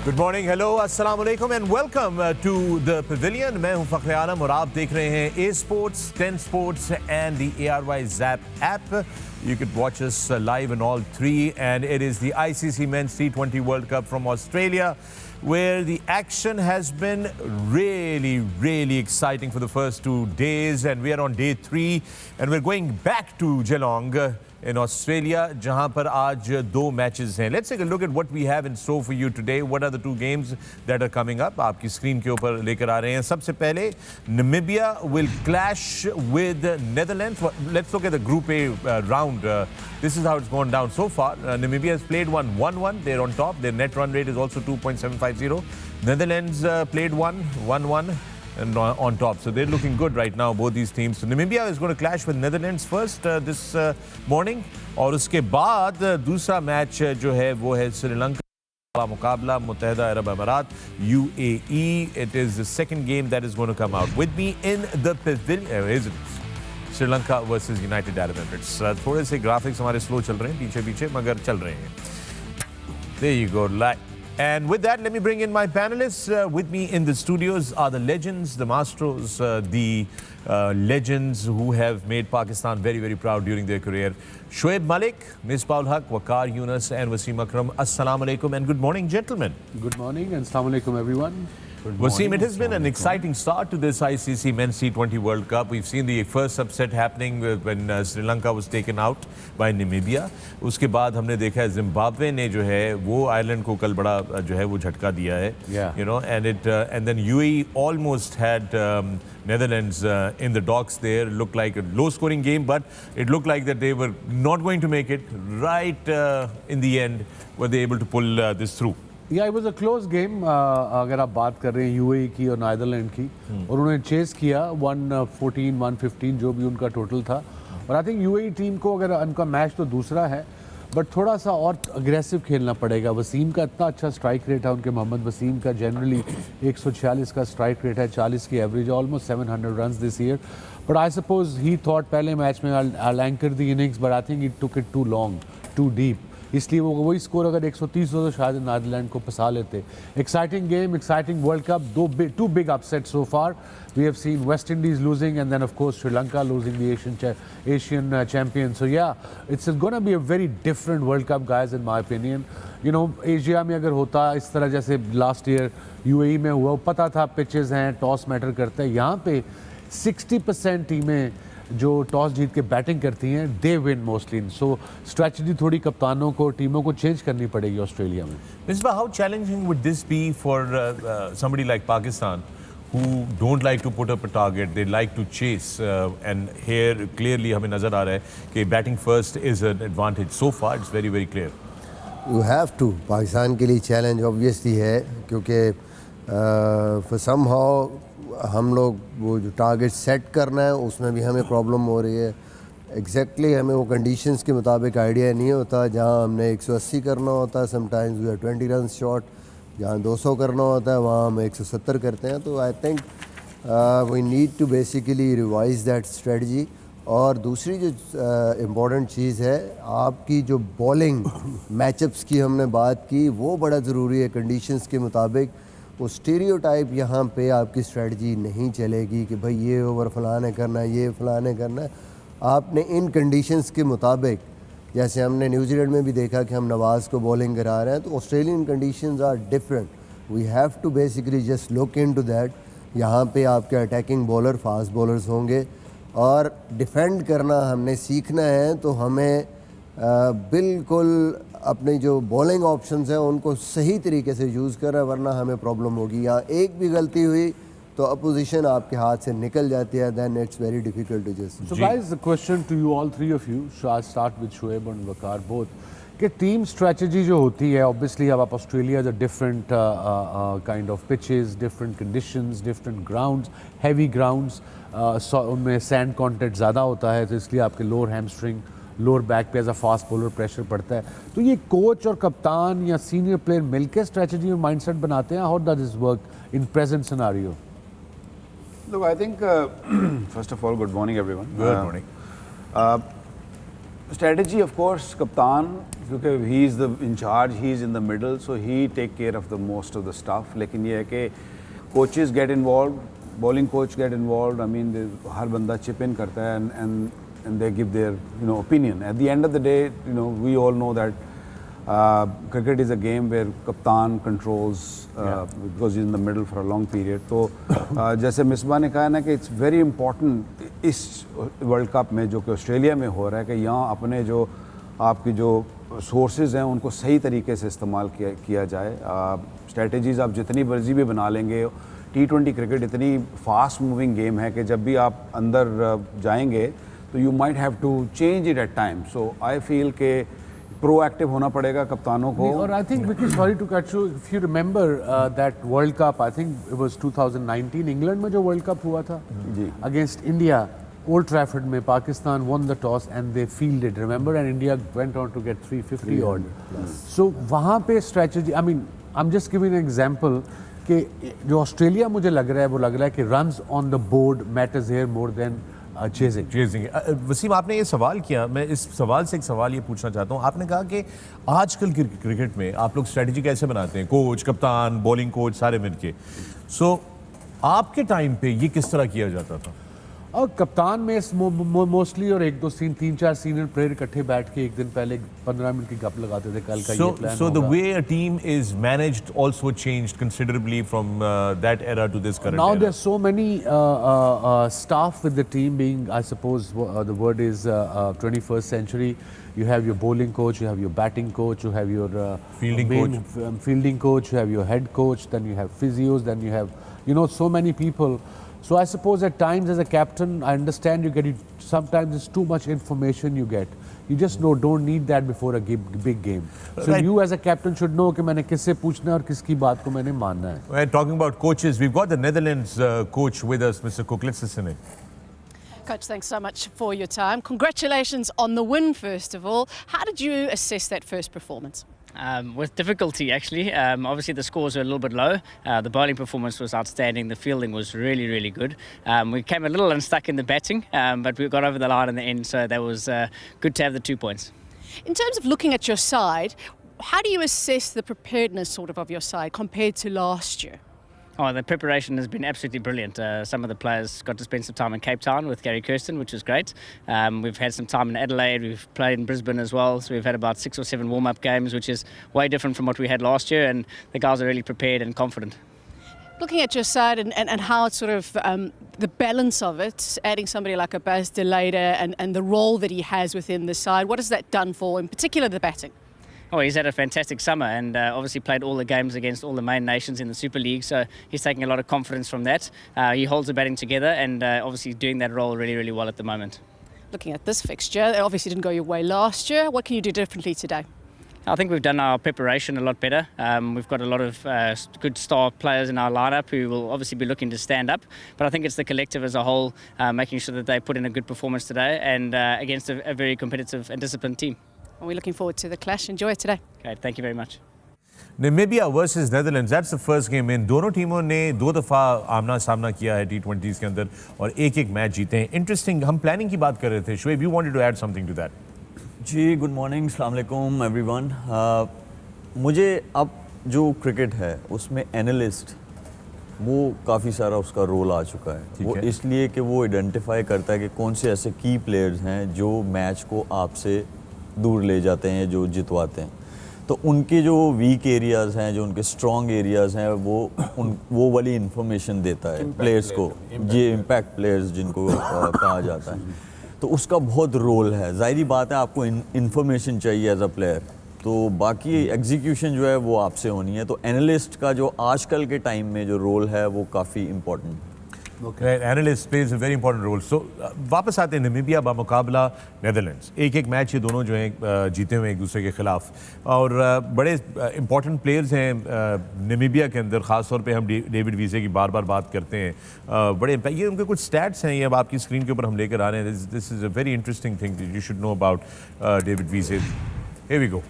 Good morning, hello, अस्सलाम वालेकुम and welcome to the pavilion. मैं हूं फख्र आलम और आप देख रहे हैं A sports, 10 sports and the ARY Zap app. You could watch us live in all three, and it is the ICC Men's T20 World Cup from Australia, where the action has been really exciting for the first 2 days, and we are on day 3, and we're going back to Geelong in Australia, जहां पर आज 2 matches हैं. Let's take a look at what we have in store for you today. What are the 2 games that are coming up? आपकी screen के ऊपर लेकर आ रहे हैं. सबसे पहले Namibia will clash with Netherlands. Let's look at the Group A round. This is how it's gone down so far. Namibia has played 1-1. They're on top. Their net run rate is also 2.750. Netherlands played 1-1. And on top, so they're looking good right now, both these teams. So Namibia is going to clash with Netherlands first this morning, और उसके बाद दूसरा match जो है वो है श्रीलंका का मुकाबला मुत्तहिदा अरब अमीरात UAE. It is the second game that is going to come out. With me in the pavilion is Sri Lanka versus United Arab Emirates. थोड़े से ग्राफिक्स हमारे स्लो चल रहे हैं पीछे मगर चल रहे हैं. There you go. And with that, let me bring in my panelists. With me in the studios are the legends, the maestros, the legends who have made Pakistan very proud during their career. Shoaib Malik, Misbah-ul-Haq, Waqar Younis and Wasim Akram. Assalamu alaikum and good morning, gentlemen. Good morning and assalamu alaikum, everyone. Wasim, it has been an exciting start to this ICC Men's T20 World Cup. We've seen the first upset happening when Sri Lanka was taken out by Namibia. उसके बाद हमने देखा है Zimbabwe ने जो है वो Ireland को कल बड़ा जो है वो झटका दिया है. You know, and then UAE almost had Netherlands in the docks there. Looked like a low-scoring game, but it looked like that they were not going to make it. Right in the end, were they able to pull this through? Yeah, it was a close game. अगर आप बात कर रहे हैं UAE की और Netherlands की, और उन्होंने चेस किया 114, 115 जो भी उनका टोटल था. और आई थिंक UAE टीम को अगर उनका मैच तो दूसरा है, बट थोड़ा सा और अग्रेसिव खेलना पड़ेगा. वसीम का इतना अच्छा स्ट्राइक रेट है, उनके मोहम्मद वसीम का जनरली 146 का स्ट्राइक रेट है, 40 की average, almost 700 runs this year. But I suppose he thought पहले मैच में I'll anchor the innings, but I think he took it too long, too deep. इसलिए वो वही स्कोर अगर 130 हो तो शायद नीदरलैंड को फंसा लेते. Exciting game, exciting world cup, two big upsets so far. We have seen West Indies losing and then of course Sri Lanka losing the Asian champion. So yeah, it's going to be a very different World Cup, guys, in my opinion. You know, Asia में अगर होता इस तरह जैसे last year UAE में हुआ, पता था पिचेस हैं, टॉस मैटर करता है. यहाँ पे 60% टीमें जो टॉस जीत के बैटिंग करती हैं, they win mostly. So strategy थोड़ी कप्तानों को, टीमों को चेंज करनी पड़ेगी ऑस्ट्रेलिया में. Misbah, how challenging would this be for somebody like Pakistan who don't like to put up a target, they like to chase, and here clearly हमें नज़र आ रहा है कि batting first is an advantage. So far it's very clear. You have to. Pakistan के लिए challenge obviously है, क्योंकि for somehow हम लोग वो जो टारगेट सेट करना है उसमें भी हमें प्रॉब्लम हो रही है. एग्जैक्टली हमें वो कंडीशंस के मुताबिक आइडिया नहीं होता. जहाँ हमने 180 करना होता है, sometimes we are 20 run short. जहाँ 200 करना होता है वहाँ हम 170 करते हैं. तो I think we need to basically revise that strategy. और दूसरी जो इम्पॉर्टेंट चीज़ है, आपकी जो बॉलिंग मैचअप्स की हमने बात की, वो बड़ा ज़रूरी है. कंडीशंस के मुताबिक वो स्टीरियोटाइप यहाँ पे आपकी स्ट्रेटजी नहीं चलेगी कि भाई ये ओवर फलाने करना है, ये फलाने करना है. आपने इन कंडीशंस के मुताबिक, जैसे हमने न्यूजीलैंड में भी देखा कि हम नवाज़ को बॉलिंग करा रहे हैं, तो Australian conditions are different. We have to basically just look into that. यहाँ पे आपके अटैकिंग बॉलर फास्ट बॉलर्स होंगे और डिफेंड करना हमने सीखना है. तो हमें बिल्कुल अपने जो बॉलिंग ऑप्शंस हैं उनको सही तरीके से यूज़ कर रहा है, वरना हमें प्रॉब्लम होगी. यहाँ एक भी गलती हुई तो अपोजिशन आपके हाथ से निकल जाती है. Then it's very difficult to just. So guys, the question to you, all three of you, I start with Shoaib and Waqar both, कि टीम स्ट्रेटजी जो होती है, ऑब्वियसली अब आप Australia the different kind of pitches, different conditions, different grounds, heavy grounds, उनमें sand content ज़्यादा होता है, तो इसलिए आपके लोअर हैमस्ट्रिंग, लोअर बैक पे as a fast bowler pressure पड़ता है. तो ये कोच और कप्तान या सीनियर प्लेयर मिलकर स्ट्रेटजी और माइंडसेट बनाते हैं. How does this work in present scenario? Look, I think first of all, good morning everyone. Good morning. Strategy, of course, Kaptan क्योंकि he is the in charge, he is in the middle, so he take care of the most of the stuff. लेकिन ये है कि coaches get involved, bowling coach get involved. I mean, हर बंदा chip in करता है and they give their opinion. At the end of the day, we all know that cricket is a game where captain controls because he's in the middle for a long period. तो जैसे मिसबा ने कहा ना कि it's very important इस world cup में जो कि ऑस्ट्रेलिया में हो रहा है कि यहाँ अपने जो आपकी जो सोर्सेज हैं उनको सही तरीके से इस्तेमाल किया जाए. स्ट्रेटजीज़ आप जितनी मर्जी भी बना लेंगे, T20 क्रिकेट इतनी फास्ट मूविंग गेम है कि जब भी आप अंदर जाएंगे तो you might have to change it at time. So I feel के प्रोएक्टिव होना पड़ेगा कप्तानों को. और I think Vicky, sorry to cut you, if you remember that world cup, I think it was 2019 England में जो वर्ल्ड कप हुआ था जी अगेंस्ट इंडिया, ओल्ड ट्रैफर्ड में Pakistan won the toss and they fielded, remember, and India went on to get 350 odd. So वहाँ पे strategy, I mean, I'm just giving an example कि जो ऑस्ट्रेलिया मुझे लग रहा है वो लग रहा है कि runs on the board matters here more than chasing. Wasim, आपने ये सवाल किया, मैं इस सवाल से एक सवाल ये पूछना चाहता हूँ. आपने कहा कि आजकल क्रिकेट में आप लोग स्ट्रेटजी कैसे बनाते हैं, कोच, कप्तान, बॉलिंग कोच सारे मिलके. सो आपके टाइम पे ये किस तरह किया जाता था? और कप्तान में मोस्टली और एक दो तीन चार सीनियर प्लेयर इकट्ठे बैठ के एक दिन पहले 15 मिनट की गप लगाते थे, कल का ये plan So the way a team is managed also changed considerably from that era to this current now era. there's so many staff with the team being, I suppose the word is 21st century. You have your bowling coach, you have your batting coach, you have your fielding coach, you have your head coach, then you have physios, then you have so many people. So I suppose at times as a captain, I understand you get it. Sometimes it's too much information you get. You just don't need that before a big game. So Right. you as a captain should know कि मैंने किससे पूछना है और किसकी बात को मैंने मानना है. We're talking about coaches. We've got the Netherlands coach with us, Mr. Cook. Let's listen in. Coach, thanks so much for your time. Congratulations on the win, first of all. How did you assess that first performance? With difficulty, actually. Obviously, the scores were a little bit low. The bowling performance was outstanding. The fielding was really, really good. We came a little unstuck in the batting, but we got over the line in the end, so that was good to have the 2 points. In terms of looking at your side, how do you assess the preparedness of your side compared to last year? Oh, the preparation has been absolutely brilliant. Some of the players got to spend some time in Cape Town with Gary Kirsten, which was great. We've had some time in Adelaide. We've played in Brisbane as well. So we've had about 6 or 7 warm-up games, which is way different from what we had last year. And the guys are really prepared and confident. Looking at your side and how it's the balance of it, adding somebody like a Baz de Leede and the role that he has within the side, what has that done for, in particular, the batting? Oh, he's had a fantastic summer and obviously played all the games against all the main nations in the Super League. So he's taking a lot of confidence from that. He holds the batting together and obviously doing that role really, really well at the moment. Looking at this fixture, it obviously didn't go your way last year. What can you do differently today? I think we've done our preparation a lot better. We've got a lot of good star players in our lineup who will obviously be looking to stand up. But I think it's the collective as a whole making sure that they put in a good performance today and against a very competitive and disciplined team. And we're looking forward to the clash. Enjoy it today. Okay, thank you very much. Namibia versus Netherlands, that's the first game in. दोनों टीमों ने 2 दफ़ा आमना सामना किया है T20s के अंदर और एक मैच जीते हैं. Interesting. हम प्लानिंग की बात कर रहे थे. Shoaib, you wanted to add something to that. जी, गुड मॉर्निंग, अस्सलाम वालेकुम एवरीवन. मुझे अब जो क्रिकेट है उसमें एनालिस्ट वो काफ़ी सारा उसका रोल आ चुका है. वो इसलिए कि वो आइडेंटिफाई करता है कि कौन से ऐसे की प्लेयर्स हैं जो मैच को आपसे दूर ले जाते हैं, जो जितवाते हैं. तो उनके जो वीक एरियाज़ हैं, जो उनके स्ट्रॉन्ग एरियाज़ हैं, वो वाली इंफॉर्मेशन देता है प्लेयर्स को. ये इम्पैक्ट प्लेयर्स जिनको कहा जाता है, तो उसका बहुत रोल है. ज़ाहिरी बात है आपको इंफॉर्मेशन चाहिए एज अ प्लेयर, तो बाकी एग्जीक्यूशन जो है वो आपसे होनी है. तो एनालिस्ट का जो आजकल के टाइम में जो रोल है वो काफ़ी इम्पोर्टेंट है. Analyst plays a very important role. So वापस आते हैं नामीबिया बामुकाबला नेदरलैंड्स. एक मैच ये दोनों जो हैं जीते हुए एक दूसरे के खिलाफ और बड़े इंपॉर्टेंट प्लेयर्स हैं नामीबिया के अंदर. ख़ास तौर पे हम डेविड वीज़े की बार बात करते हैं. बड़े ये उनके कुछ स्टैट्स हैं, ये अब आपकी स्क्रीन के ऊपर हम लेकर आ रहे हैं. This is a very interesting thing you should know about David Wiese. Here we go.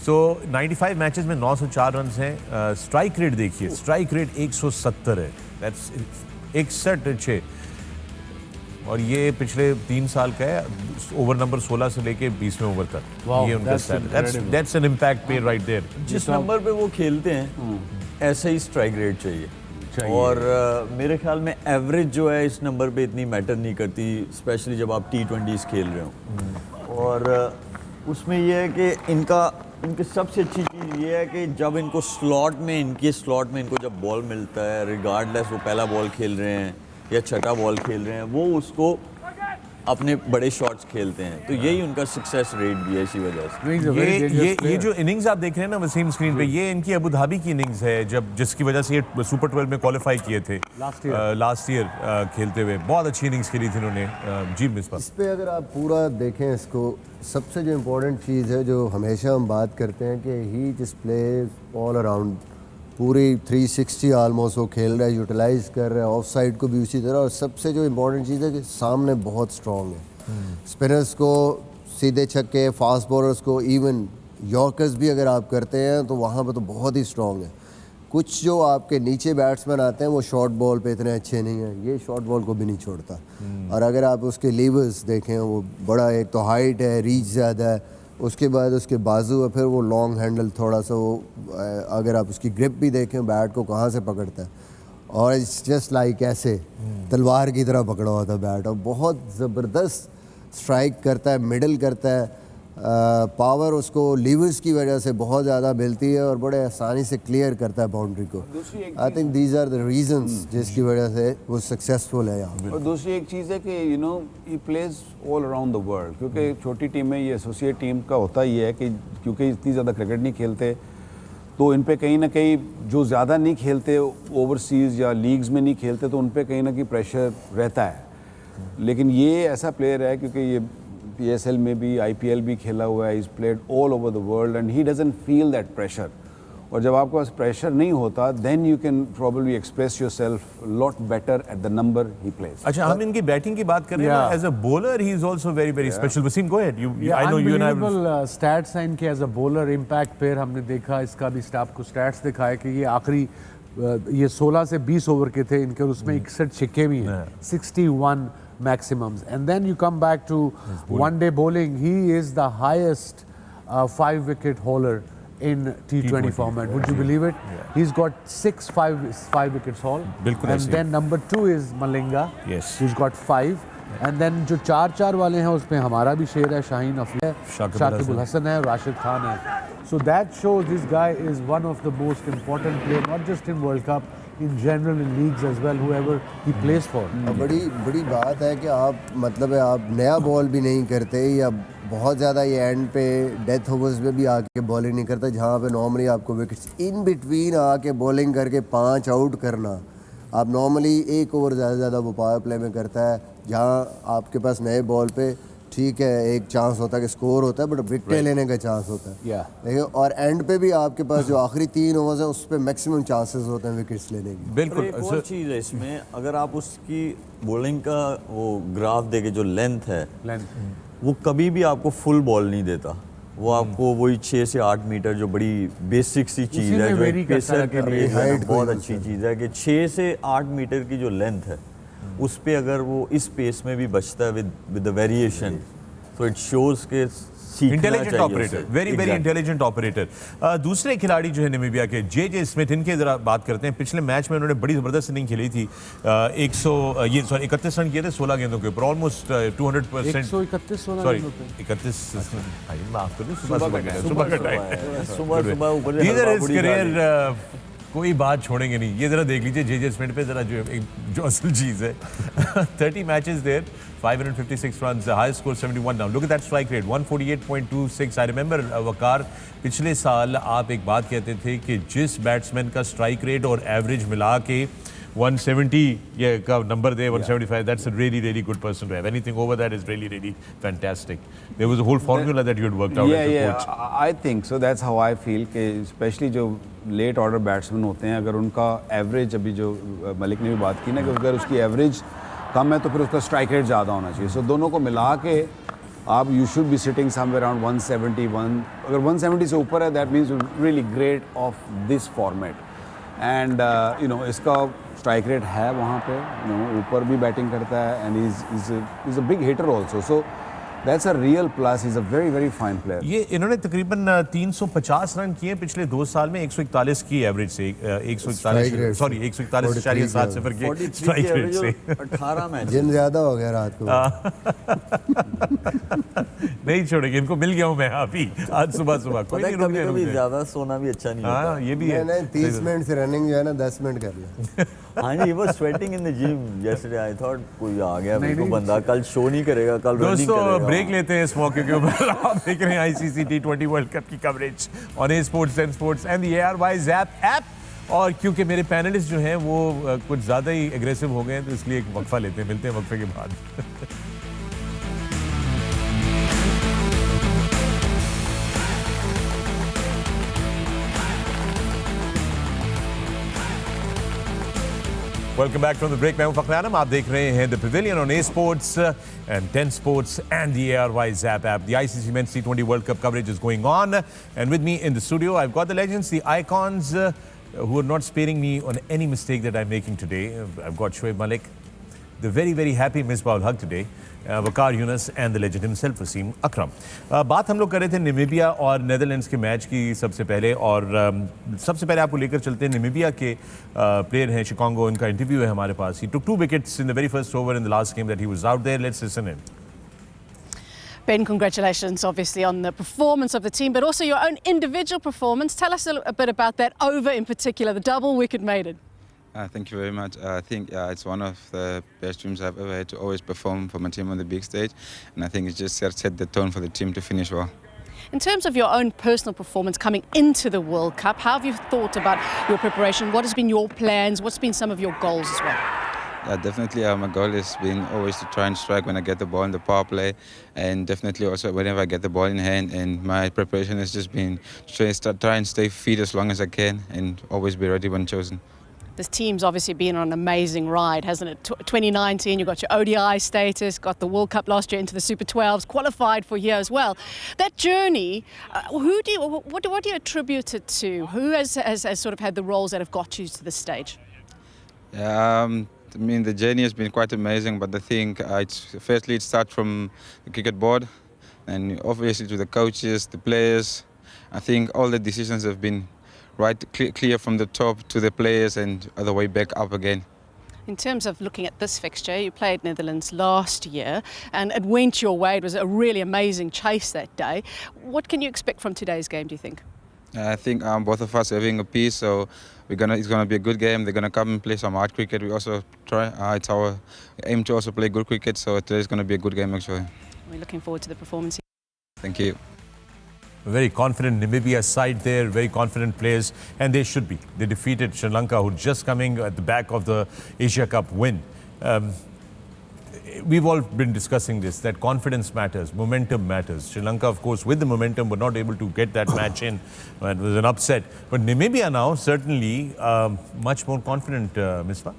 So 95 matches में 904 रन हैं. स्ट्राइक रेट देखिए, स्ट्राइक रेट 170 है. दैट्स 61 6. और ये पिछले 3 साल का है, ओवर नंबर 16 से लेके 20वें ओवर तक। Wow, ये उनका that's stat, incredible. That's an impact player right there. जिस नंबर पे वो खेलते हैं ऐसा ही स्ट्राइक रेट चाहिए। और मेरे ख्याल में एवरेज जो है इस नंबर पे इतनी मैटर नहीं करती, स्पेशली जब आप T20s खेल रहे हो। और उसमें ये है कि इनकी सबसे अच्छी चीज़ ये है कि जब इनको स्लॉट में इनको जब बॉल मिलता है, रिगार्डलेस वो पहला बॉल खेल रहे हैं या छठा बॉल खेल रहे हैं, वो उसको अपने बड़े शॉट्स खेलते हैं। तो यही उनका सक्सेस रेट भी है इसी वजह से। ये जो इनिंग्स आप देख रहे हैं ना वसीम स्क्रीन पे, ये इनकी अबू धाबी की इनिंग्स है, जब जिसकी वजह से ये सुपर 12 में क्वालिफाई किए थे लास्ट ईयर खेलते हुए। बहुत अच्छी इनिंग्स खेली थी उन्होंने। जी मिसबा, इस पे अगर आप पूरा देखें इसको, सबसे जो इम्पोर्टेंट चीज़ है जो हमेशा हम बात करते हैं कि ही जस्ट प्लेज ऑल अराउंड, पूरी 360 आलमोस्ट वो खेल रहा है, यूटिलाइज कर रहा है, ऑफ साइड को भी उसी तरह। और सबसे जो इम्पोर्टेंट चीज़ है कि सामने बहुत स्ट्रॉन्ग है। स्पिनर्स को सीधे छक्के, फास्ट बॉलर्स को, इवन यॉर्कर्स भी अगर आप करते हैं तो वहाँ पर तो बहुत ही स्ट्रॉन्ग है। कुछ जो आपके नीचे बैट्समैन आते हैं वो शॉर्ट बॉल पे इतने अच्छे नहीं हैं, ये शॉर्ट बॉल को भी नहीं छोड़ता। और अगर आप उसके लीवर्स देखें, वो बड़ा, एक तो हाइट है, रीच ज़्यादा है, उसके बाद उसके बाजू है, फिर वो लॉन्ग हैंडल थोड़ा सा, वो अगर आप उसकी ग्रिप भी देखें बैट को कहाँ से पकड़ता है, और इट्स जस्ट लाइक ऐसे तलवार की तरह पकड़ा हुआ था बैट। और बहुत ज़बरदस्त स्ट्राइक करता है, मिडल करता है, पावर उसको लीवर्स की वजह से बहुत ज़्यादा मिलती है और बड़े आसानी से क्लियर करता है बाउंड्री को। I think these are the reasons जिसकी वजह से वो सक्सेसफुल है यहाँ। और दूसरी एक चीज़ है कि you know he plays all around the world, क्योंकि छोटी टीम में ये एसोसिएट टीम का होता ही है कि क्योंकि इतनी ज़्यादा क्रिकेट नहीं खेलते, तो इन पे कहीं ना कहीं जो ज़्यादा नहीं खेलते ओवरसीज़ या लीग्स में नहीं खेलते, तो उन पे कहीं ना कहीं प्रेशर रहता है। लेकिन ये ऐसा प्लेयर है क्योंकि ये PSL में भी, IPL भी खेला हुआ है, is played all over the world and he doesn't feel that pressure. और जब आपके पास प्रेशर नहीं होता, then you can probably express yourself lot better at the number he plays. अच्छा, हम इनकी बैटिंग की बात कर रहे हैं। As a bowler he is also very very special. Wasim, go ahead. I know you and I stats हैं इनके as a bowler. Impact pair हमने देखा, इसका भी स्टाफ को स्टैट्स दिखाया कि ये आखिरी ये 16 से 20 ओवर के थे इनके, और उसमें 61 छिक्के भी हैं, 61 maximums. And then you come back to one-day bowling. He is the highest 5-wicket hauler in T20 format. Would you believe it? Yeah. He's got 5 wickets haul. And then number 2 is Malinga, who's got 5. And then जो 4 वाले हैं उसमें हमारा भी शेर है, शाहीन अफरीदी है, शाकिब अल हसन है, राशिद खान है. So that shows this guy is one of the most important players, not just in World Cup, in general in leagues as well, whoever he plays for. बड़ी बात है कि आप मतलब है आप नया बॉल भी नहीं करते, या बहुत ज़्यादा ये एंड पे डेथ ओवर्स में भी आके बॉलिंग नहीं करता, जहाँ पे नॉर्मली आपको विकेट्स इन बिटवीन आके बॉलिंग करके 5 आउट करना, आप नॉर्मली 1 ओवर ज़्यादा वो पावर प्ले में करता है, जहाँ आपके पास नए बॉल पे ठीक है एक चांस होता है कि स्कोर होता है, बट विकेट लेने का चांस होता है। देखिए, और एंड पे भी आपके पास जो आखिरी 3 ओवर्स हैं उस पर मैक्सिमम चांसेस होते हैं विकेट्स लेने की। बिल्कुल। एक और चीज़ है इसमें, अगर आप उसकी बॉलिंग का वो ग्राफ देखें, जो लेंथ है, वो कभी भी आपको फुल बॉल नहीं देता, वो आपको वही 6 से 8 मीटर, जो बड़ी बेसिक सी चीज़ है, जो एक पेसर के लिए बहुत अच्छी चीज़ है कि 6 से 8 मीटर की जो लेंथ है उस पे अगर वो इस पेस में भी बचता है विद द वेरिएशन, तो इट शोज के intelligent operator, very very intelligent operator. दूसरे खिलाड़ी जो है नामीबिया के जे स्मिथ, इनके जरा बात करते हैं। पिछले मैच में उन्होंने बड़ी ज़बरदस्त इनिंग खेली थी, 31 रन किए थे 16 गेंदों के ऊपर, ऑलमोस्ट 200%। 31 माफ कर दो, सुबह का टाइम, कोई बात छोड़ेंगे नहीं। ये जरा देख लीजिए जे स्मिथ पे जरा जो असल चीज़ है। 30 matches there, 556 runs, the highest score 71 now. Look at that strike rate, 148.26. I remember वकार, पिछले साल आप एक बात कहते थे कि जिस बैट्समैन का स्ट्राइक रेट और एवरेज मिला के 170 ये का number they, 175, that's a really really good person to have. Anything over that is really really fantastic. There was a whole formula that you had worked out as a coach. I think so. That's how I feel कि especially जो late order batsman होते हैं, अगर उनका average, अभी जो मलिक ने भी बात की ना, कि अगर उसकी एवरेज कम है तो फिर उसका स्ट्राइक रेट ज़्यादा होना चाहिए। सो दोनों को मिला के आप you should be sitting somewhere around 171। अगर 170 से ऊपर है, that means really great of this format. And you know, इसका स्ट्राइक रेट है वहाँ पे, ऊपर भी बैटिंग करता है and is a big hitter also, so that's a real plus, is a very very fine player. ये इन्होंने तकरीबन 350 रन किए पिछले 2 साल में, 141 की एवरेज से, 141 सॉरी 141.7 के स्ट्राइक रेट से 18 मैच जिन ज्यादा हो गया रात को। नहीं छोड़ेंगे इनको, मिल गया हूँ मैं अभी आज सुबह कोई नहीं, रुक कभी गए। ज्यादा सोना भी अच्छा नहीं होता। हाँ ये भी है। नहीं 30 मिनट से रनिंग जो है ना 10 मिनट कर लिया। हाँ जी, वो sweating in the gym yesterday, I thought कोई आ गया मेरे को बंदा, कल शो नहीं करेगा, कल रनिंग करेगा। दोस्तों ब्रेक लेते हैं इस मौके के ऊपर। आप देख रहे हैं ICC T20 वर्ल्ड कप की coverage on A sports, 10 sports and the ARY Zap app. और क्योंकि मेरे पैनलिस्ट जो हैं वो कुछ ज़्यादा ही एग्रेसिव हो गए हैं, तो इसलिए एक वक्फा लेते हैं, मिलते हैं वक्फे के बाद। Welcome back from the break. मैं हूं फखर आलम, आप देख रहे हैं The Pavilion on A Sports and 10 Sports and the ARY Zap app. The ICC Men's T20 World Cup coverage is going on, and with me in the studio I've got the legends, the icons who are not sparing me on any mistake that I'm making today. I've got Shoaib Malik, the very very happy Misbah-ul-Haq today, Waqar Younis and the legend himself Wasim Akram. बात हम लोग कर रहे थे Namibia और Netherlands के match की सबसे पहले, और सबसे पहले आपको लेकर चलते हैं नामीबिया के प्लेयर हैं शिकागो, इनका इंटरव्यू है हमारे पास। He took 2 wickets in the very first over in the last game that he was out there. Let's listen in. Ben, congratulations obviously on the performance of the team, but also your own individual performance. Tell us a bit about that over in particular, the double wicket made it. Thank you very much. I think it's one of the best dreams I've ever had, to always perform for my team on the big stage, and I think it just set the tone for the team to finish well. In terms of your own personal performance coming into the World Cup, how have you thought about your preparation? What has been your plans? What's been some of your goals as well? Yeah, definitely my goal has been always to try and strike when I get the ball in the power play, and definitely also whenever I get the ball in hand, and my preparation has just been to try and stay fit as long as I can and always be ready when chosen. This team's obviously been on an amazing ride, hasn't it? 2019, you got your ODI status, got the World Cup last year into the Super 12s, qualified for here as well. That journey, what do you attribute it to? Who has sort of had the roles that have got you to this stage? I mean, the journey has been quite amazing, but I think firstly it starts from the cricket board, and obviously to the coaches, the players. I think all the decisions have been right clear from the top to the players and other way back up again. In terms of looking at this fixture, you played Netherlands last year and it went your way. It was a really amazing chase that day. What can you expect from today's game, do you think? I think both of us are having a piece, so it's gonna be a good game. They're gonna come and play some hard cricket. We also try. It's our aim to also play good cricket, so today's gonna be a good game actually. We're looking forward to the performance. Thank you. Very confident Namibia side there, very confident players, and they should be. They defeated Sri Lanka, who just coming at the back of the Asia Cup win. We've all been discussing this, that confidence matters, momentum matters. Sri Lanka, of course, with the momentum, were not able to get that match in. It was an upset. But Namibia now, certainly much more confident, Misbah.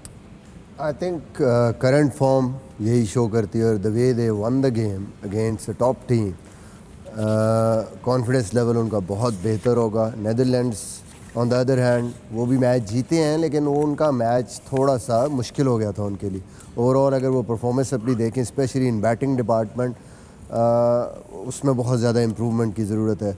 I think current form yahi show karti hai, the way they won the game against a top team. Confidence level उनका बहुत बेहतर होगा। Netherlands on the other hand वो भी match जीते हैं, लेकिन वो उनका मैच थोड़ा सा मुश्किल हो गया था उनके लिए। ओवरऑल अगर वो परफॉर्मेंस अपनी देखें, स्पेशली इन बैटिंग डिपार्टमेंट, उसमें बहुत ज़्यादा इम्प्रूवमेंट की ज़रूरत है।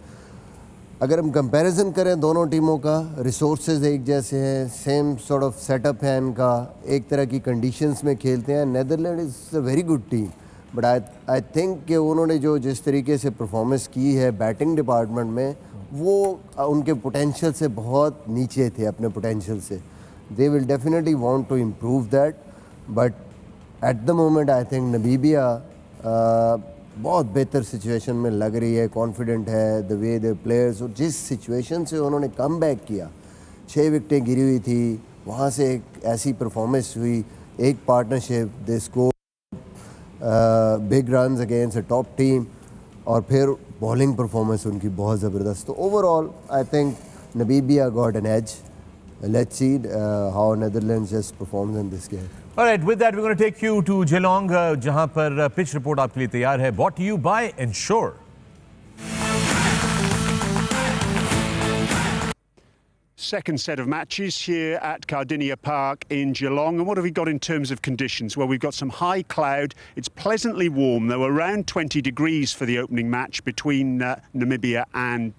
अगर हम कंपैरिजन करें दोनों टीमों का, रिसोर्सेज एक जैसे हैं, सेम सॉर्ट ऑफ सेटअप है इनका, एक तरह की कंडीशंस में खेलते हैं। Netherland is a very good team, but I think कि उन्होंने जो जिस तरीके से परफॉर्मेंस की है बैटिंग डिपार्टमेंट में, वो उनके पोटेंशियल से बहुत नीचे थे, अपने पोटेंशियल से। They will definitely want to improve that, but at the moment I think Namibia बहुत बेहतर सिचुएशन में लग रही है, कॉन्फिडेंट है। द वे द प्लेयर्स, और जिस सिचुएशन से उन्होंने कम बैक किया, 6 विकेटें गिरी हुई थी, वहाँ से एक ऐसी परफॉर्मेंस हुई, एक partnership, they score big runs against a top team, और फिर बॉलिंग परफॉर्मेंस उनकी बहुत ज़बरदस्त। तो overall I think Namibia got an edge. Let's see how Netherlands just performs in this game. All right, with that we're going to take you to Geelong, जहां पर pitch report आपके लिए तैयार है, brought to you by Ensure. second set of matches here at Cardinia Park in Geelong. And what have we got in terms of conditions? Well, we've got some high cloud. It's pleasantly warm, though, around 20 degrees for the opening match between Namibia and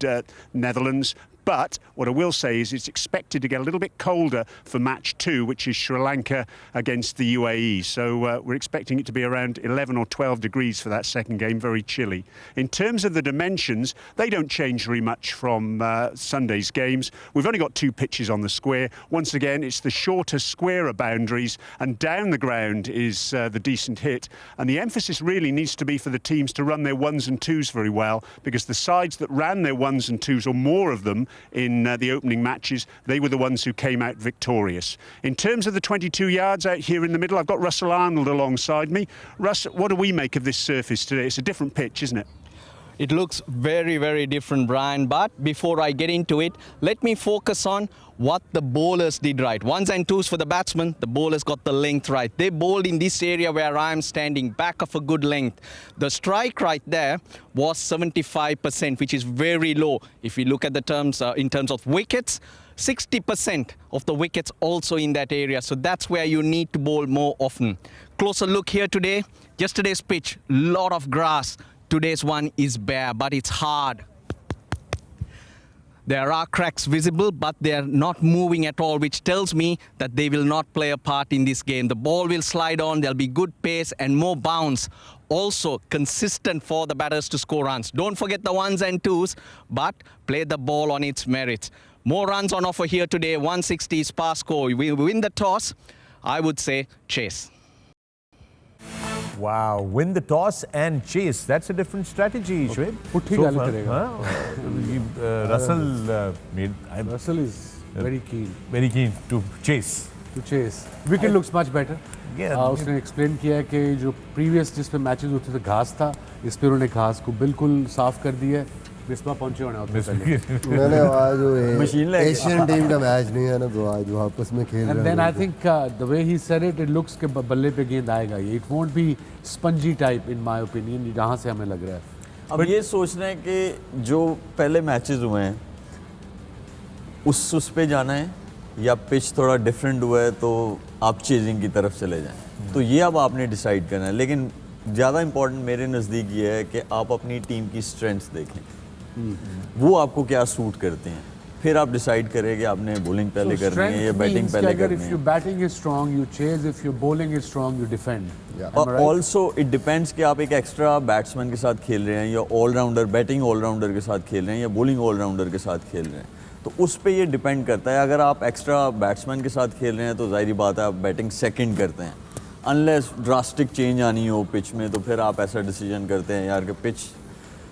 Netherlands. But what I will say is it's expected to get a little bit colder for match 2, which is Sri Lanka against the UAE. So we're expecting it to be around 11 or 12 degrees for that second game, very chilly. In terms of the dimensions, they don't change very much from Sunday's games. We've only got 2 pitches on the square. Once again, it's the shorter, squarer boundaries, and down the ground is the decent hit. And the emphasis really needs to be for the teams to run their 1s and 2s very well, because the sides that ran their 1s and 2s, or more of them, in the opening matches, they were the ones who came out victorious. In terms of the 22 yards out here in the middle, I've got Russell Arnold alongside me. Russ, what do we make of this surface today? It's a different pitch, isn't it? It looks very, very different, Brian. But before I get into it, let me focus on what the bowlers did right. 1s and 2s for the batsmen, the bowlers got the length right. They bowled in this area where I'm standing, back of a good length. The strike right there was 75%, which is very low. If you look at the terms, in terms of wickets, 60% of the wickets also in that area. So that's where you need to bowl more often. Closer look here today. Yesterday's pitch, lot of grass. Today's one is bare, but it's hard. There are cracks visible, but they are not moving at all, which tells me that they will not play a part in this game. The ball will slide on, there'll be good pace and more bounce. Also consistent for the batters to score runs. Don't forget the 1s and 2s, but play the ball on its merits. More runs on offer here today, 160 is par score. We win the toss, I would say chase. Wow, win the toss and chase. That's a different strategy, Shoaib. Russell is very keen. Very keen to chase. Wicket looks much better. Yeah. उसने explain किया कि जो previous जिस पे matches होते थे घास था, इस पे उन्होंने घास को बिल्कुल साफ कर दिया है. मिसबा पहुंचे होने होते पहले. मैंने आज वो एशियन टीम का मैच नहीं है ना, तो आज वो आपस में खेल रहे हैं. And then I think the way he said it looks कि बल्ले पे गेंद आएगा ये. It won't be spongy type in my opinion. जहाँ से हमें लग रहा है. अब ये सोचना है कि जो पहले मैचेस हुए हैं उस पे जाना है, या पिच थोड़ा डिफरेंट हुआ है तो आप चेजिंग की तरफ चले जाएं. तो ये अब आपने डिसाइड करना है. लेकिन ज़्यादा इम्पोर्टेंट मेरे नज़दीक ये है कि आप अपनी टीम की स्ट्रेंथ्स देखें. वो आपको क्या सूट करते हैं, फिर आप डिसाइड करें कि आपने बॉलिंग पहले करनी है या बैटिंग पहले करनी है. If your batting is strong, you chase. If your bowling is strong, you defend. और ऑल्सो इट डिपेंड्स कि आप एक एक्स्ट्रा बैट्समैन के साथ खेल रहे हैं या ऑलराउंडर, बैटिंग ऑलराउंडर के साथ खेल रहे हैं या बॉलिंग ऑलराउंडर के साथ खेल रहे हैं. तो उस पर ये डिपेंड करता है. अगर आप एक्स्ट्रा बैट्समैन के साथ खेल रहे हैं तो जाहिर बात है आप बैटिंग सेकंड करते हैं. अनलेस ड्रास्टिक चेंज आनी हो पिच में, तो फिर आप ऐसा डिसीजन करते हैं यार कि पिच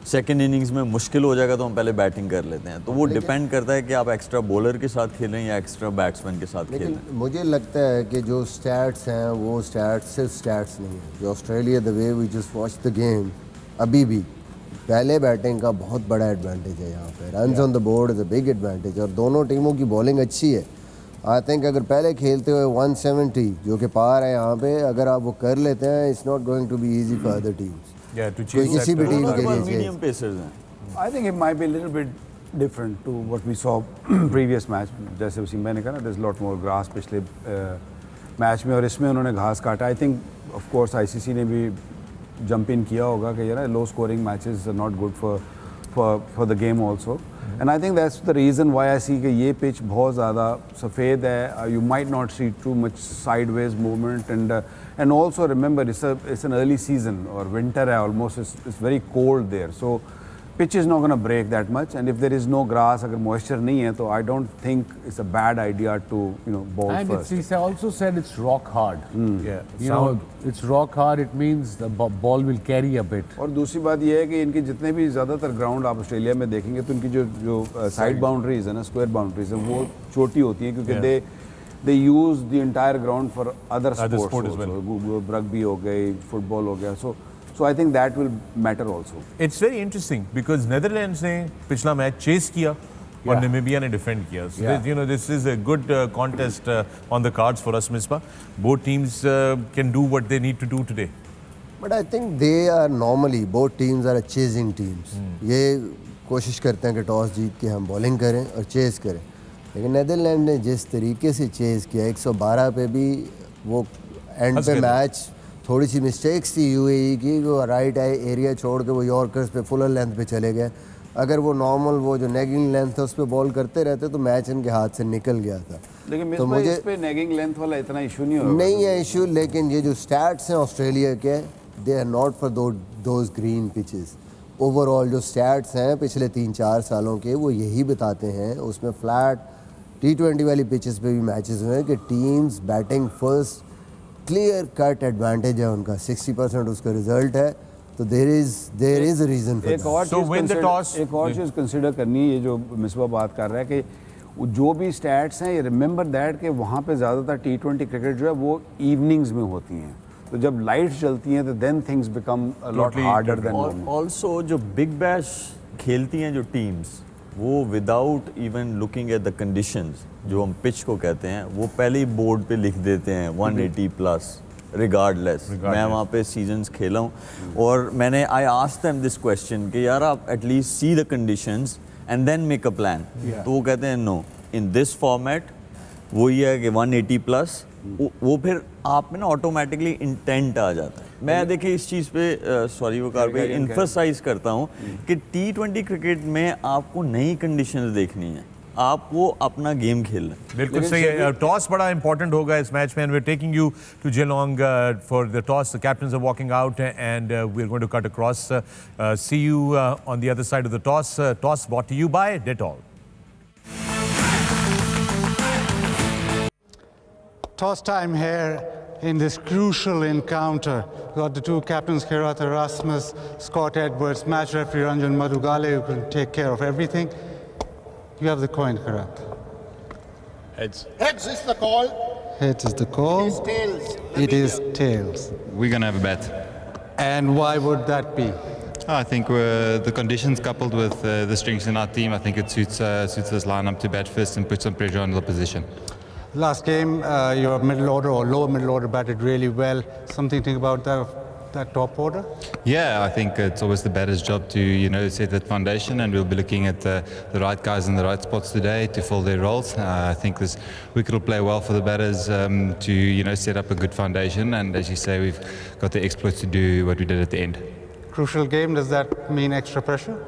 सेकंड इनिंग्स में मुश्किल हो जाएगा तो हम पहले बैटिंग कर लेते हैं. तो वो डिपेंड करता है कि आप एक्स्ट्रा बॉलर के साथ खेल रहे हैं या एक्स्ट्रा बैट्समैन के साथ खेल रहे हैं. मुझे लगता है कि जो स्टैट्स हैं वो स्टैट्स सिर्फ स्टैट्स नहीं है. जो Australia the way we just watch the game, अभी भी पहले बैटिंग का बहुत बड़ा एडवांटेज है यहाँ पे. Runs on the board is a big advantage. और दोनों टीमों की बॉलिंग अच्छी है. आई थिंक अगर पहले खेलते हुए 170 जो कि पार है यहाँ पे, अगर आप वो कर लेते हैं, it's not going to be easy for other teams. Yeah, to chase किसी भी टीम के लिए मीडियम पेसर्स हैं. I think it might be a little bit different to what we saw previous match. जैसे उसी मैंने कहा ना, there's a lot more grass पिछले मैच में, और इसमें उन्होंने घास काटा. I think of course ICC ने भी jump in किया होगा कि यार low scoring matches are not good for the game also. And I think that's the reason why I see कि ये pitch बहुत ज़्यादा सफ़ेद है. You might not see too much sideways movement, and also remember it's an early season or winter है almost. It's very cold there, so pitch is not going to break that much. And if there is no grass, अगर moisture नहीं है, तो I don't think it's a bad idea to bowl and first. And he also said it's rock hard. Yeah, you know, it's rock hard. It means the ball will carry a bit. और दूसरी बात ये है कि इनके जितने भी ज़्यादातर ग्राउंड आप ऑस्ट्रेलिया में देखेंगे तो इनकी जो साइड बाउंड्रीज है ना, स्क्वायर बाउंड्रीज है, वो छोटी होती हैं क्योंकि they use the entire ground for other sports as well. Rugby हो गई, football हो गया. So I think that will matter also. It's very interesting because Netherlands ने पिछला मैच चेस किया और Namibia ने डिफेंड किया. So this is a good contest on the cards for us, Misbah. Both teams can do what they need to do today. But I think they are normally, both teams are chasing teams. ये कोशिश करते हैं कि toss जीत के हम bowling करें और chess करें. लेकिन नीदरलैंड ने जिस तरीके से चेज़ किया 112 पे भी वो एंड पे मैच थोड़ी सी मिस्टेक्स थी यूएई की, वो राइट आई एरिया छोड़ के वो यॉर्कर्स पे फुलर लेंथ पे चले गए। अगर वो नॉर्मल वो जो नेगिंग लेंथ है उस पर बॉल करते रहते तो मैच इनके हाथ से निकल गया था। लेकिन तो मुझे इस पे नेगिंग लेंथ वाला इतना इशू नहीं होगा। नहीं है इशू, लेकिन ये जो स्टैट्स हैं ऑस्ट्रेलिया के, they are not for those green pitches. Overall जो स्टैट्स हैं पिछले 3-4 सालों के वो यही बताते हैं, उसमें फ्लैट T20 वाली पिचेस पे भी मैचेस हुए हैं कि teams batting first, clear cut advantage है उनका, 60% उसका रिजल्ट है। तो there is a reason for एक और चीज़ कंसिडर करनी है, ये जो मिसबा बात कर रहा है कि जो भी स्टैट्स हैं, ये रिमेंबर दैट कि वहाँ पे ज़्यादातर T20 क्रिकेट जो है वो इवनिंग्स में होती हैं, तो जब लाइट्स जलती हैं तो then things become a lot harder then. Also जो बिग बैश खेलती हैं जो टीम्स, वो without even looking at the conditions, जो हम पिच को कहते हैं, वो पहले ही बोर्ड पे लिख देते हैं 180 प्लस रिगार्डलेस। मैं वहाँ पे सीजन्स खेला हूँ और मैंने I asked them this question कि यार आप at least see the conditions and then make a plan. तो वो कहते हैं नो, इन दिस फॉर्मेट वो ये है कि 180 प्लस, वो फिर आप में ना ऑटोमेटिकली इंटेंट आ जाता है। मैं देखिए इस चीज़ पे सॉरी वकार पे इन्फोसाइज करता हूँ कि T20 क्रिकेट में आपको नई कंडीशंस देखनी है, आपको अपना गेम खेलना है। बिल्कुल सही है। टॉस बड़ा इंपॉर्टेंट होगा इस मैच में, and we are taking you to Geelong for the toss. The captains are walking out and we are going to cut across. See you on the other side of the toss. Toss brought to you by Dettol. Toss time here in this crucial encounter. We've got the two captains, Kirat Erasmus, Scott Edwards, match referee Ranjan Madugale, who can take care of everything. You have the coin, Kirat. Heads. Heads is the call. Heads is the call. It's tails. It is tails. We're going to have a bet. And why would that be? I think the conditions coupled with the strengths in our team, I think it suits this lineup to bat first and put some pressure on the opposition. Last game, your middle order or lower middle order batted really well. Something to think about that top order? Yeah, I think it's always the batter's job to, set that foundation, and we'll be looking at the right guys in the right spots today to fill their roles. I think this wicket will play well for the batters to, set up a good foundation, and as you say, we've got the exploits to do what we did at the end. Crucial game, does that mean extra pressure?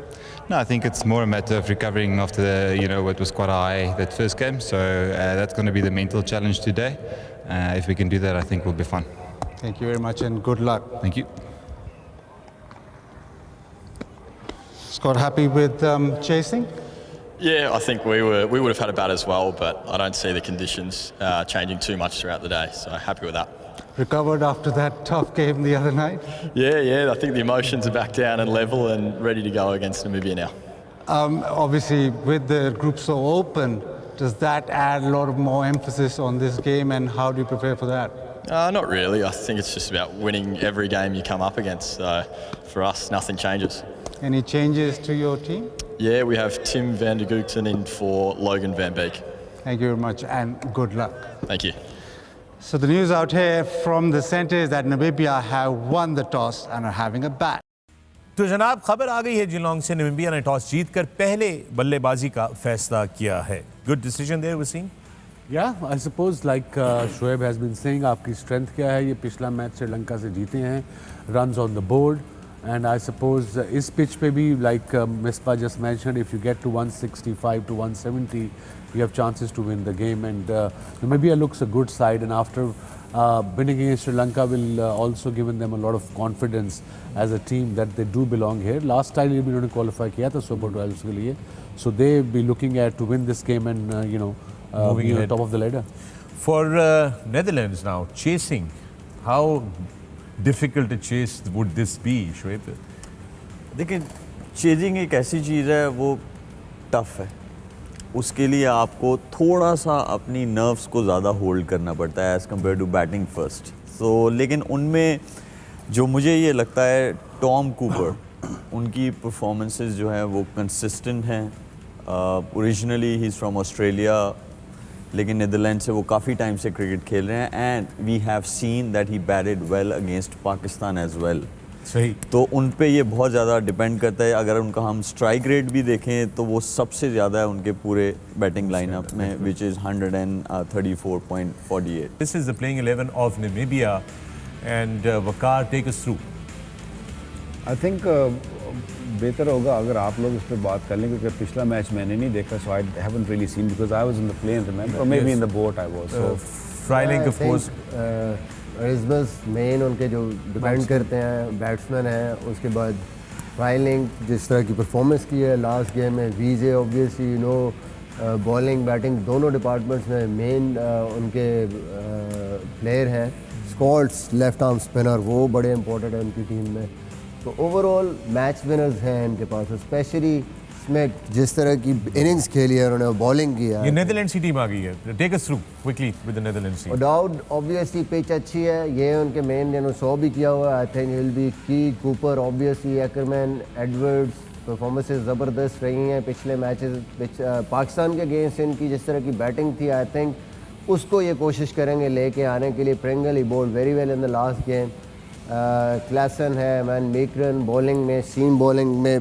No, I think it's more a matter of recovering after what was quite high that first game. So that's going to be the mental challenge today. If we can do that, I think we'll be fine. Thank you very much and good luck. Thank you. Scott, happy with chasing? Yeah, I think we would have had a bat as well, but I don't see the conditions changing too much throughout the day. So happy with that. Recovered after that tough game the other night? Yeah. I think the emotions are back down and level and ready to go against Namibia now. Obviously, with the group so open, does that add a lot of more emphasis on this game, and how do you prepare for that? Not really. I think it's just about winning every game you come up against. So for us, nothing changes. Any changes to your team? Yeah, we have Tim van der Gugten in for Logan van Beek. Thank you very much and good luck. Thank you. So the news out here from the centre is that Namibia have won the toss and are having a bat. तो जनाब खबर आ गई है Geelong से, Namibia ने toss जीतकर पहले बल्लेबाजी का फैसला किया है. Good decision there, Wasim. Yeah, I suppose like Shoaib has been saying, आपकी strength क्या है? ये पिछला मैच श्रीलंका से जीते हैं, runs on the board, and I suppose इस pitch पे भी like Misbah just mentioned, if you get to 165 to 170, you have chances to win the game, and Namibia looks a good side, and after winning against Sri Lanka will also given them a lot of confidence as a team that they do belong here. Last time भी उन्होंने qualify किया था Super 12 के लिए, so they be looking at to win this game and be on top of the ladder. For Netherlands now, chasing, how difficult a chase would this be, Shoaib? देखिए, chasing एक ऐसी चीज़ है, वो tough है. उसके लिए आपको थोड़ा सा अपनी नर्व्स को ज़्यादा होल्ड करना पड़ता है as compared to batting first. तो लेकिन उनमें जो मुझे ये लगता है, टॉम कूपर, उनकी परफॉर्मेंसेस जो हैं वो कंसिस्टेंट हैं. Originally he is from Australia, लेकिन नीदरलैंड से वो काफ़ी टाइम से क्रिकेट खेल रहे हैं, and we have seen that he batted well against Pakistan as well. सही। तो उन पे ये बहुत ज़्यादा डिपेंड करता है। अगर उनका हम स्ट्राइक रेट भी देखें तो वो सबसे ज़्यादा है उनके पूरे बैटिंग लाइनअप में, which is 134.48। This is the playing 11 of Namibia and Waqar, take us through. I think बेहतर होगा अगर आप लोग इस पर बात कर लें, क्योंकि पिछला मैच मैंने नहीं देखा, so I haven't really seen because I was in the plane, remember, और maybe in the boat I was. So Freiling, of course. रिजबस मेन उनके जो डिपेंड करते हैं बैट्समैन हैं, उसके बाद फ्राइलिंग जिस तरह की परफॉर्मेंस की है लास्ट गेम में, Wiese obviously you know bowling batting दोनों डिपार्टमेंट्स में मेन उनके प्लेयर हैं। स्कॉट्स लेफ्ट आर्म स्पिनर वो बड़े इंपॉर्टेंट हैं उनकी टीम में। तो ओवरऑल मैच विनर्स हैं इनके पास, स्पेशली स्मिथ जिस तरह की इनिंग्स खेली है उन्होंने, बॉलिंग किया। ये नेदरलैंड्स की टीम आ गई है, take us through quickly with the Netherlands team. Doubt obviously pitch अच्छी है, ये उनके मेन जिन्होंने 100 भी किया हुआ है, I think will be key. Cooper obviously, Ackermann, Edwards, performances ज़बरदस्त रही हैं पिछले मैचेस। पाकिस्तान के अगेंस्ट इनकी जिस तरह की बैटिंग थी, आई थिंक उसको ये कोशिश करेंगे लेके आने के लिए। Pringle he bowled very well in the last game. Klaasen है, मैन मेकरन बॉलिंग में, सीम बॉलिंग में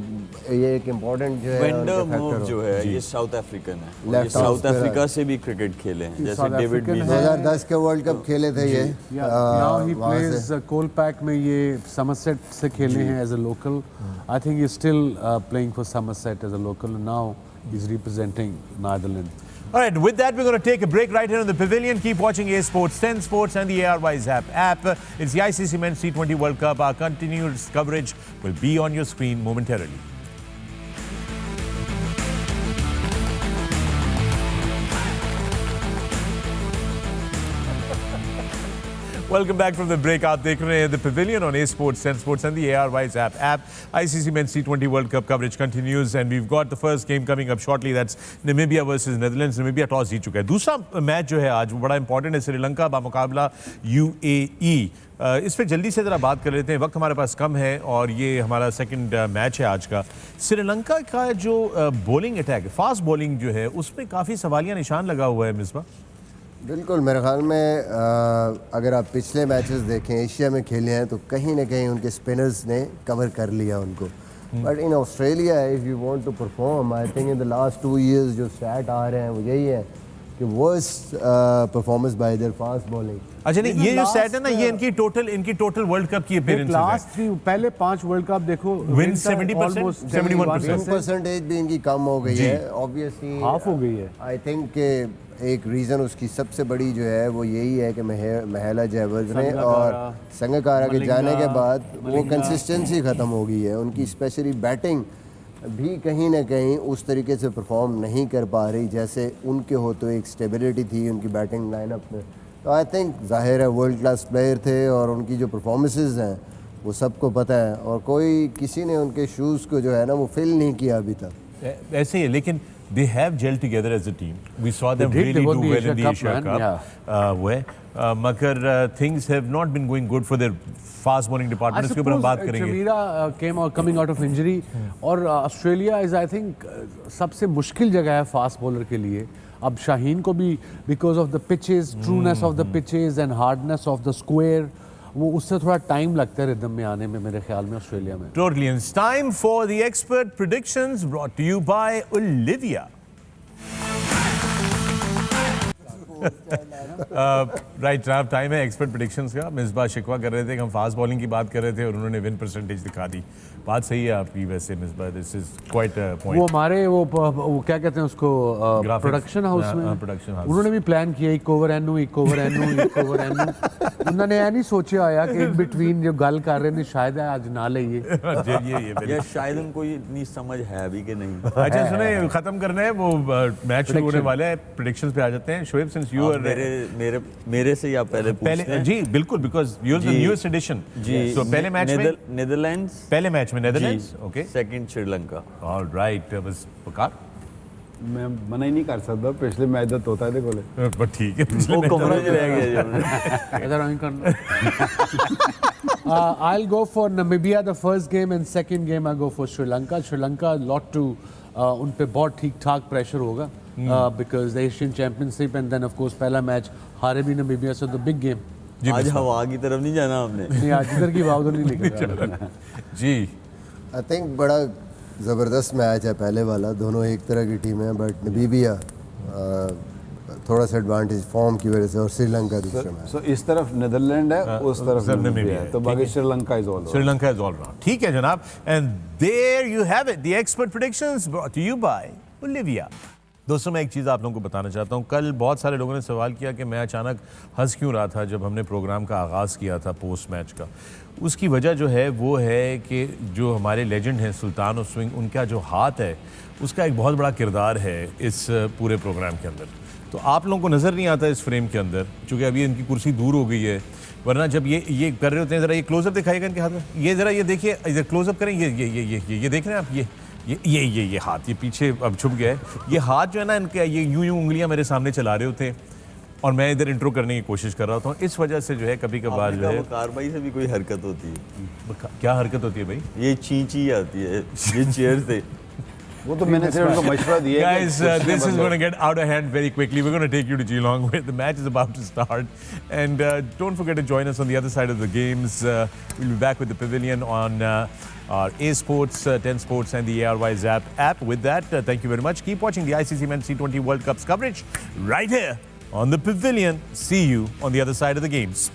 ये एक इम्पोर्टेंट जो है वेंडर जो है ये साउथ अफ्रीकन है, ये साउथ अफ्रीका से भी क्रिकेट खेले हैं, जैसे डेविड 2010 के वर्ल्ड कप खेले थे ये। नाउ ही प्लेज कोलपैक में, ये समरसेट से खेले हैं as a local. I think he still playing for Somerset as a local, now he is representing Netherland. All right, with that, we're going to take a break right here on the Pavilion. Keep watching A Sports, 10 Sports, and the ARY Zap app. It's the ICC Men's T20 World Cup. Our continuous coverage will be on your screen momentarily. Welcome back from the break. आप देख रहे हैं The Pavilion on A Sports, 10 Sports and the ARY Zap app. ICC Men's T20 World Cup coverage continues and we've got the first game coming up shortly. That's Namibia versus Netherlands. Namibia toss जीत चुका है। दूसरा match जो है आज वो बड़ा important है, श्रीलंका बामुकाबला UAE। इस पर जल्दी से ज़रा बात कर लेते हैं, वक्त हमारे पास कम है और ये हमारा सेकंड मैच है आज का। श्रीलंका का जो बॉलिंग अटैक है, फास्ट बॉलिंग जो है, उसमें काफ़ी सवालिया निशान लगा हुआ है मिसबा। बिल्कुल, मेरे ख्याल में अगर आप पिछले मैचेस देखें एशिया में खेले हैं तो कहीं ना कहीं उनके स्पिनर्स ने कवर कर लिया उनको। But in Australia if you want to perform, I think in the last 2 years जो स्टैट आ रहे हैं वो यही है कि worst performance by their fast bowling. अच्छा नहीं, ये जो सेट है ना, ये इनकी टोटल वर्ल्ड कप की अपीयरेंस है। लास्ट 3 पहले 5 वर्ल्ड कप देखो, विन 70%, 71% परसेंटेज भी इनकी कम हो गई है, ऑब्वियसली हाफ हो गई है। आई थिंक एक रीज़न उसकी सबसे बड़ी जो है वो यही है कि महिला जयवर्ज ने और संगकारा के जाने के बाद वो कंसिस्टेंसी ख़त्म हो गई है उनकी, स्पेशली बैटिंग भी कहीं ना कहीं उस तरीके से परफॉर्म नहीं कर पा रही जैसे उनके हो। तो एक स्टेबिलिटी थी उनकी बैटिंग लाइनअप में। तो आई थिंक जाहिर है वर्ल्ड क्लास प्लेयर थे और उनकी जो परफॉर्मेंसेस हैं वो सबको पता है और कोई किसी ने उनके शूज़ को जो है ना वो फिल नहीं किया अभी तक। ऐसे ही है, लेकिन they have gelled together as a team. We saw them really do well in the Asia Cup. मगर things have not been going good for their fast bowling department. इसके ऊपर हम बात करेंगे। जमीरा came out coming out of injury और Australia is I think सबसे मुश्किल जगह है फास्ट बॉलर के लिए। अब शाहीन को भी because of the pitches, trueness of the pitches and hardness of the square, वो उससे थोड़ा टाइम लगता है रिदम में आने में मेरे ख्याल में ऑस्ट्रेलिया में। Totally. And it's time for the expert predictions brought to you by Olivia. Right जनाब, टाइम है एक्सपर्ट प्रेडिक्शंस का। मिसबा शिकवा कर रहे थे कि हम फास्ट बॉलिंग की बात कर रहे थे और उन्होंने विन परसेंटेज दिखा दी। बात सही है आपकी वैसे Misbah, this is quite a point. वो हमारे वो क्या कहते हैं उसको प्रोडक्शन हाउस में उन्होंने भी प्लान किया एक ओवर एनू उन्होंने ये नहीं सोचा आया कि इन बिटवीन जो गल कर रहे हैं शायद आज ना ले ये शायद उनको ये इतनी समझ है अभी कि नहीं। अच्छा सुने, खत्म करना है, वो मैच शुरू होने वाला है, प्रेडिक्शंस पे आ जाते हैं। शोएब, सिंस यू आर मेरे से या पहले जी बिल्कुल, because you are the newest edition. So पहले मैच में नेदरलैंड्स, पहले मैच में Netherlands, okay, second Sri Lanka. Alright, बस वकार मैं मना ही नहीं कर सकता, पिछले मैच दा तोता दे कोले पर ठीक है, वो कवरेज रह गया इधर आई करना। I'll go for Namibia the first game and second game I go for Sri Lanka. Sri Lanka lot to उन पे बहुत ठीक ठाक प्रेशर होगा because the Asian Championship and then of course पहला मैच हारे भी Namibia, so the big game आज हवा की तरफ नहीं जाना आपने? नहीं, आज इधर की बात नहीं निकल जी आई थिंक बड़ा ज़बरदस्त मैच है पहले वाला, दोनों एक तरह की टीम है, बट नबीबिया थोड़ा सा एडवांटेज फॉर्म की वजह से, और श्रीलंका दूसरे मैच। सो इस तरफ नीदरलैंड है, उस तरफ नमीबिया है, तो बाकी Sri Lanka is all Sri Lanka is all round. ठीक है जनाब, and there you have it, the expert predictions brought to you by Olivia. दोस्तों मैं एक चीज़ आप लोगों को बताना चाहता हूँ। कल बहुत सारे लोगों ने सवाल किया कि मैं अचानक हंस क्यों रहा था जब हमने प्रोग्राम का आगाज़ किया था पोस्ट मैच का। उसकी वजह जो है वो है कि जो हमारे लेजेंड हैं सुल्तान ऑफ स्विंग, उनका जो हाथ है उसका एक बहुत बड़ा किरदार है इस पूरे प्रोग्राम के अंदर। तो आप लोगों को नज़र नहीं आता इस फ्रेम के अंदर, चूँकि अभी इनकी कुर्सी दूर हो गई है, वरना जब ये कर रहे होते हैं, ज़रा ये क्लोजअप दिखाइएगा इनके हाथ में, ये ज़रा ये देखिए, इधर क्लोजअप करें, ये देख रहे हैं आप, ये हाथ, ये पीछे अब छुप गया है, ये हाथ जो है ना इनके, ये यूं उंगलियां मेरे सामने चला रहे होते हैं और मैं इधर इंट्रो करने की कोशिश कर रहा था। इस वजह से जो है कभी कभार जो है वकार भाई से भी कोई हरकत होती है। क्या हरकत होती है भाई? ये ची आती है, ये चेयर से। वो तो मैंने सिर्फ उनको मशवरा दिया है। Guys, this is going to get out of hand very quickly. We're going to take you to Geelong where the match is about to start. And don't forget to join us on the other side of the games. We'll be back with the Pavilion on our A Sports, 10 Sports and the ARY Zap app. With that, thank you very much. Keep watching the ICC Men's T20 World Cup's coverage right here on the Pavilion. See you on the other side of the games.